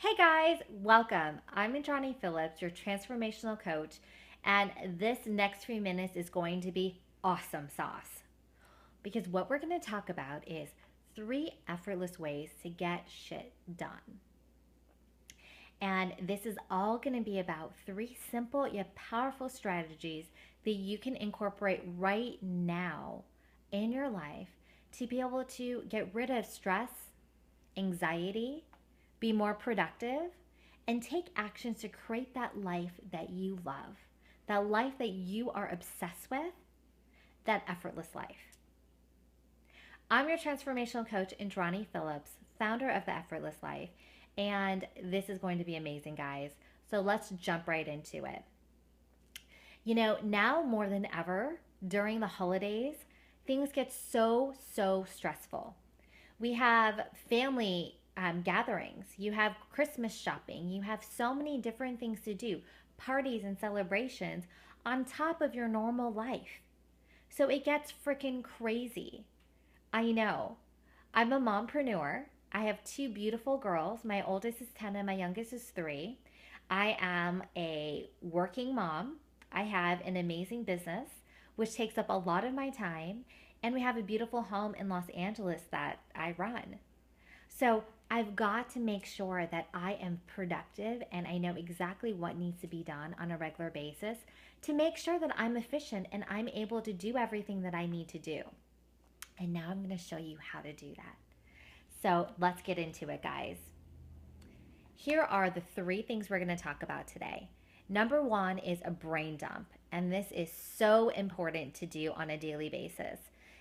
Hey guys, welcome. I'm Johnny Phillips, your transformational coach, and this next few minutes is going to be awesome sauce because what we're going to talk about is three effortless ways to get shit done. And this is all going to be about three simple yet powerful strategies that you can incorporate right now in your life to be able to get rid of stress, anxiety, be more productive, and take actions to create that life that you love, that life that you are obsessed with, that effortless life. I'm your transformational coach, Indrani Phillips, founder of the Effortless Life, and this is going to be amazing, guys. So let's jump right into it. Now more than ever during the holidays, things get so stressful. We have family gatherings, you have Christmas shopping, you have so many different things to do, parties and celebrations on top of your normal life. So it gets freaking crazy. I know. I'm a mompreneur. I have two beautiful girls. My oldest is 10 and my youngest is 3. I am a working mom. I have an amazing business, which takes up a lot of my time. And we have a beautiful home in Los Angeles that I run. So I've got to make sure that I am productive and I know exactly what needs to be done on a regular basis to make sure that I'm efficient and I'm able to do everything that I need to do. And now I'm going to show you how to do that. So let's get into it, guys. Here are the three things we're going to talk about today. Number one is a brain dump, and this is so important to do on a daily basis.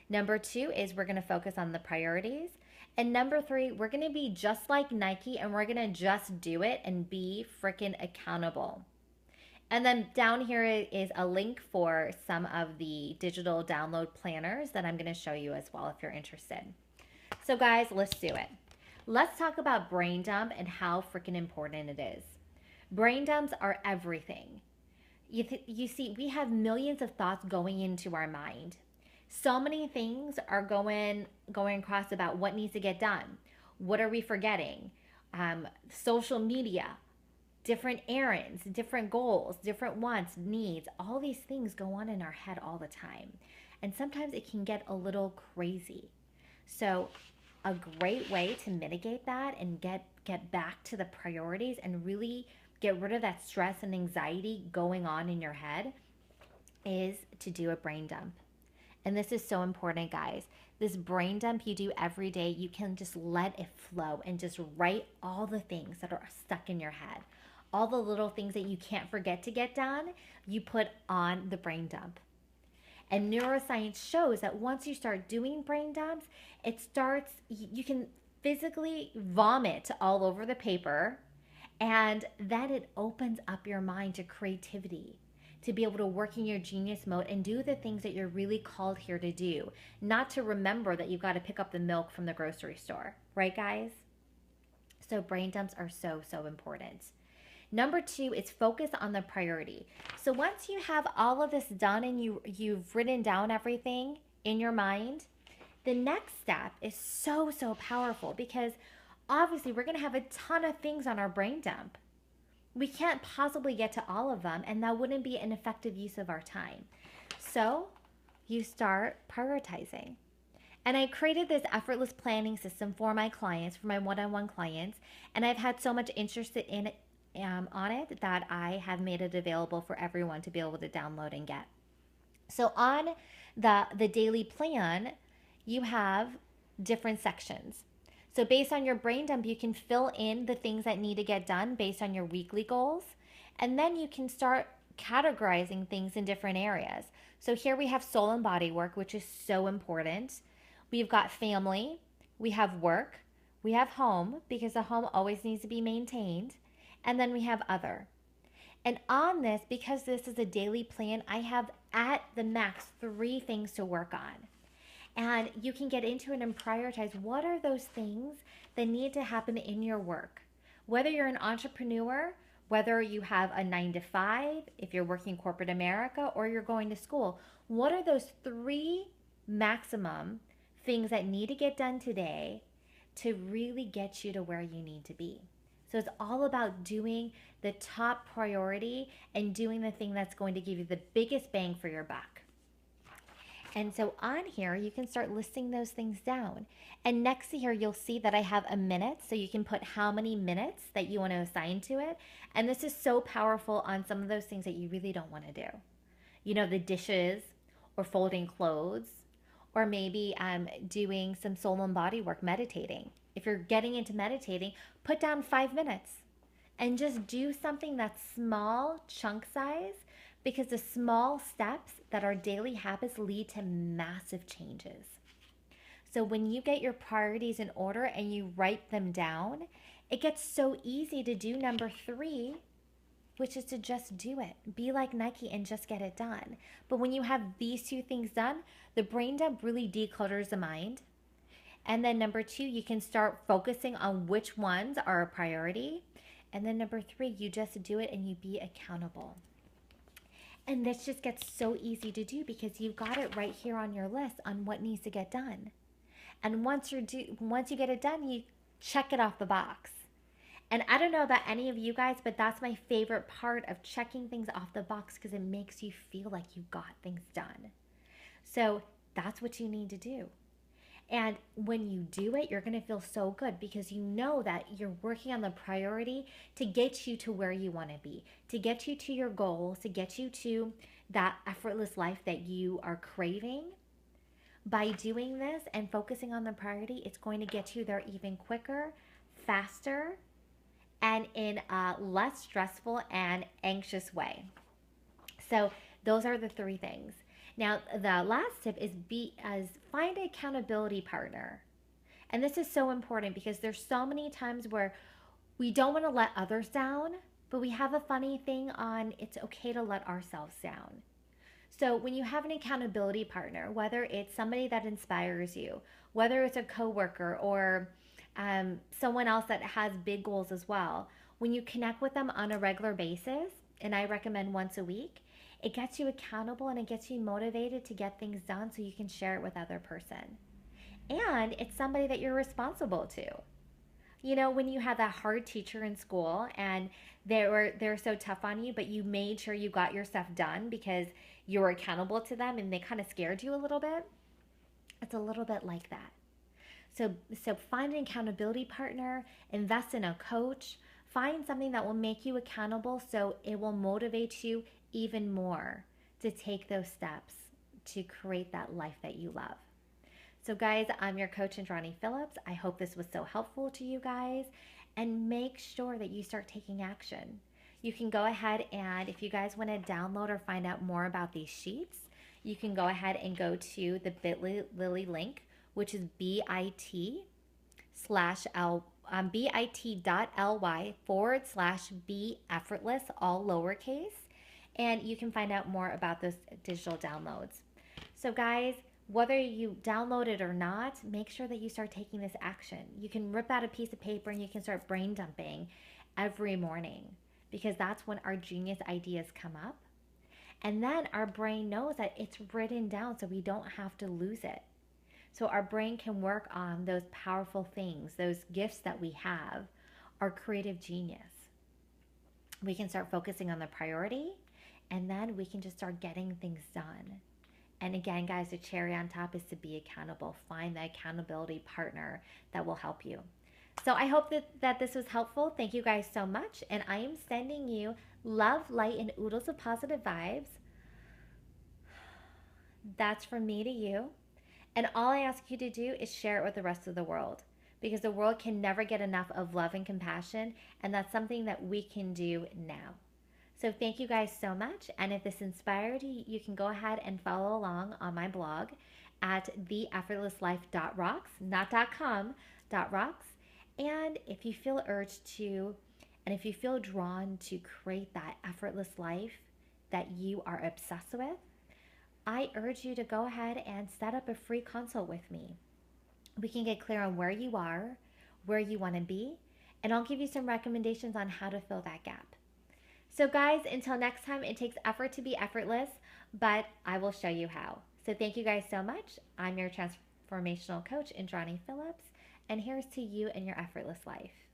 Number two is we're going to focus on the priorities. And number three, we're going to be just like Nike and we're going to just do it and be freaking accountable. And then down here is a link for some of the digital download planners that I'm going to show you as well if you're interested. So guys, let's do it. Let's talk about brain dump and how freaking important it is. Brain dumps are everything. You see, we have millions of thoughts going into our mind. So many things are going across about what needs to get done. What are we forgetting? Social media, different errands, different goals, different wants, needs. All these things go on in our head all the time. And sometimes it can get a little crazy. So a great way to mitigate that and get back to the priorities and really get rid of that stress and anxiety going on in your head is to do a brain dump. And this is so important, guys. This brain dump you do every day, you can just let it flow and just write all the things that are stuck in your head. All the little things that you can't forget to get done, you put on the brain dump. And neuroscience shows that once you start doing brain dumps, you can physically vomit all over the paper, and then it opens up your mind to creativity, to be able to work in your genius mode and do the things that you're really called here to do, not to remember that you've got to pick up the milk from the grocery store, right guys? So brain dumps are so important. Number two is focus on the priority. So once you have all of this done and you've written down everything in your mind, the next step is so powerful because obviously we're going to have a ton of things on our brain dump. We can't possibly get to all of them, and that wouldn't be an effective use of our time. So you start prioritizing. And I created this effortless planning system for my clients, for my one-on-one clients, and I've had so much interest in it, on it that I have made it available for everyone to be able to download and get. So on the daily plan, you have different sections. So based on your brain dump, you can fill in the things that need to get done based on your weekly goals. And then you can start categorizing things in different areas. So here we have soul and body work, which is so important. We've got family, we have work, we have home, because the home always needs to be maintained. And then we have other. And on this, because this is a daily plan, I have at the max 3 things to work on. And you can get into it and prioritize what are those things that need to happen in your work. Whether you're an entrepreneur, whether you have a 9 to 5, if you're working corporate America, or you're going to school, what are those 3 maximum things that need to get done today to really get you to where you need to be? So it's all about doing the top priority and doing the thing that's going to give you the biggest bang for your buck. And so on here, you can start listing those things down. And next to here, you'll see that I have a minute. So you can put how many minutes that you want to assign to it. And this is so powerful on some of those things that you really don't want to do. You know, the dishes or folding clothes or maybe doing some soul and body work, meditating. If you're getting into meditating, put down 5 minutes and just do something that's small, chunk size, because the small steps that are daily habits lead to massive changes. So when you get your priorities in order and you write them down, it gets so easy to do number 3, which is to just do it. Be like Nike and just get it done. But when you have these 2 things done, the brain dump really declutters the mind. And then number 2, you can start focusing on which ones are a priority. And then number 3, you just do it and you be accountable. And this just gets so easy to do because you've got it right here on your list on what needs to get done. And once you get it done, you check it off the box. And I don't know about any of you guys, but that's my favorite part of checking things off the box because it makes you feel like you got things done. So that's what you need to do. And when you do it, you're going to feel so good because you know that you're working on the priority to get you to where you want to be, to get you to your goals, to get you to that effortless life that you are craving. By doing this and focusing on the priority, it's going to get you there even quicker, faster, and in a less stressful and anxious way. So those are the 3 things. Now, the last tip is find an accountability partner. And this is so important because there's so many times where we don't want to let others down, but we have a funny thing on it's okay to let ourselves down. So when you have an accountability partner, whether it's somebody that inspires you, whether it's a coworker or someone else that has big goals as well, when you connect with them on a regular basis, and I recommend once a week, it gets you accountable and it gets you motivated to get things done so you can share it with other person. And it's somebody that you're responsible to. You know, when you had that hard teacher in school and they're so tough on you, but you made sure you got your stuff done because you were accountable to them and they kind of scared you a little bit. It's a little bit like that. So find an accountability partner, invest in a coach, find something that will make you accountable so it will motivate you even more to take those steps to create that life that you love. So guys, I'm your coach, Andrani Phillips. I hope this was so helpful to you guys, and make sure that you start taking action. You can go ahead and if you guys want to download or find out more about these sheets, you can go ahead and go to the bit.ly link, which is bit.ly/be effortless, all lowercase, and you can find out more about those digital downloads. So guys, whether you download it or not, make sure that you start taking this action. You can rip out a piece of paper and you can start brain dumping every morning because that's when our genius ideas come up. And then our brain knows that it's written down so we don't have to lose it. So our brain can work on those powerful things, those gifts that we have, our creative genius. We can start focusing on the priority and then we can just start getting things done. And again, guys, the cherry on top is to be accountable. Find the accountability partner that will help you. So I hope that this was helpful. Thank you guys so much. And I am sending you love, light, and oodles of positive vibes. That's from me to you. And all I ask you to do is share it with the rest of the world because the world can never get enough of love and compassion. And that's something that we can do now. So thank you guys so much. And if this inspired you, you can go ahead and follow along on my blog at theeffortlesslife.rocks, not .com, .rocks. And if you feel urged to, and if you feel drawn to create that effortless life that you are obsessed with, I urge you to go ahead and set up a free consult with me. We can get clear on where you are, where you want to be, and I'll give you some recommendations on how to fill that gap. So guys, until next time, it takes effort to be effortless, but I will show you how. So thank you guys so much. I'm your transformational coach, Andrani Phillips, and here's to you and your effortless life.